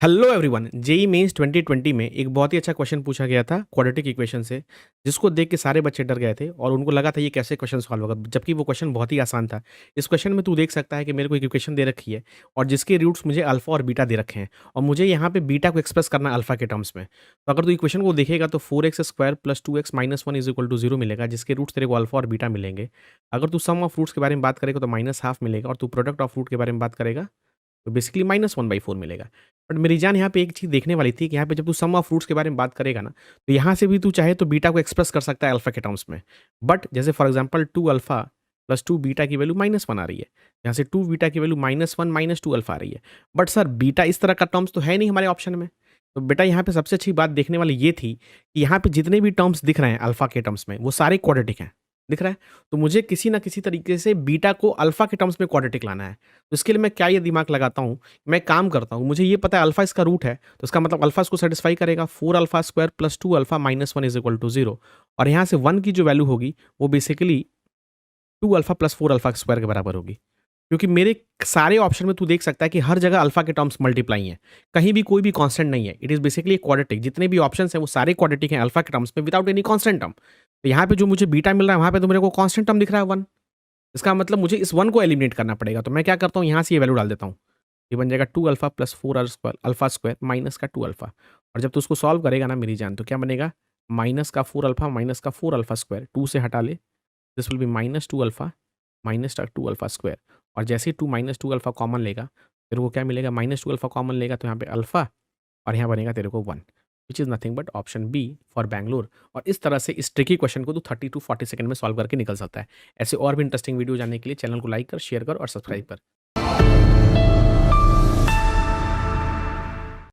Hello everyone, JEE mains 2020 में एक बहुत ही अच्छा क्वेश्चन पूछा गया था क्वाड्रेटिक इक्वेशन से, जिसको देख के सारे बच्चे डर गए थे और उनको लगा था ये कैसे क्वेश्चन सॉल्व होगा, जबकि वो क्वेश्चन बहुत ही आसान था। इस क्वेश्चन में तू देख सकता है कि मेरे को एक इक्वेशन दे रखी है और जिसके रूट्स मुझे अल्फा और बीटा दे रखे हैं और मुझे यहाँ पे बीटा को एक्सप्रेस करना है अल्फा के टर्म्स में। तो अगर तू इक्वेशन को देखेगा तो 4x² + 2x - 1 = 0 मिलेगा, जिसके रूट्स तेरे को अल्फा और बीटा मिलेंगे। अगर तू सम ऑफ रूट्स के बारे में बात करेगा तो -½ मिलेगा और तू प्रोडक्ट ऑफ रूट के बारे में बात करेगा तो बेसिकली -1/4 मिलेगा। बट मेरी जान यहाँ पे एक चीज़ देखने वाली थी कि यहाँ पे जब तू सम ऑफ रूट्स के बारे में बात करेगा ना, तो यहाँ से भी तू चाहे तो बीटा को एक्सप्रेस कर सकता है अल्फा के टर्म्स में। बट जैसे for example 2 alpha plus 2 beta की वैल्यू -1 आ रही है। यहाँ से 2 बीटा की वैल्यू -1 - 2 अल्फा आ रही है। बट सर बीटा इस तरह का टर्म्स तो है नहीं हमारे ऑप्शन में। तो बेटा यहाँ पे सबसे अच्छी बात देखने वाली ये थी कि यहाँ पे जितने भी टर्म्स दिख रहे हैं अल्फा के टर्म्स में, वो सारे क्वाड्रेटिक हैं। दिख रहा है? तो मुझे किसी न किसी तरीके से बीटा को अल्फा के टर्म्स में क्वाड्रेटिक लाना है। तो इसके लिए मैं क्या ये दिमाग लगाता हूँ, मैं काम करता हूँ, मुझे ये पता है अल्फा इसका रूट है, तो इसका मतलब अल्फा इसको सैटिस्फाई करेगा। 4α² + 2α - 1 = 0 और यहाँ से 1 की जो वैल्यू होगी वो बेसिकली 2α + 4α² के बराबर होगी। क्योंकि मेरे सारे ऑप्शन में तू देख सकता है कि हर जगह अल्फा के टर्म्स मल्टीप्लाई हैं। कहीं भी कोई भी कांस्टेंट नहीं है। It is basically quadratic. जितने भी ऑप्शंस हैं वो सारे क्वाड्रेटिक हैं अल्फा के टर्म्स में विदाउट एनी कांस्टेंट टर्म। तो यहाँ पे जो मुझे बीटा मिल रहा है वहाँ पे तो मेरे को कांस्टेंट टर्म दिख रहा है 1। इसका मतलब मुझे इस 1 को एलिमिनेट करना पड़ेगा। तो मैं क्या करता हूँ, यहाँ से ये वैल्यू डाल देता हूँ। ये बन जाएगा 2α + 4α² माइनस का 2α। और जब तू उसको सॉल्व करेगा ना मेरी जान, तो क्या बनेगा, माइनस का 4α माइनस का 4α², 2 से हटा ले, दिस विल बी -2α माइनस का 2α²। और जैसे ही 2 - 2α कॉमन लेगा, तेरे को क्या मिलेगा, -2α कॉमन लेगा तो यहाँ पे अल्फा और यहाँ बनेगा तेरे को 1, which is nothing but option B for Bangalore. और इस तरह से इस ट्रिकी क्वेश्चन को तू 30 to 40 सेकंड में सॉल्व करके निकल सकता है। ऐसे और भी इंटरेस्टिंग वीडियो जानने के लिए चैनल को लाइक कर, शेयर कर और सब्सक्राइब कर।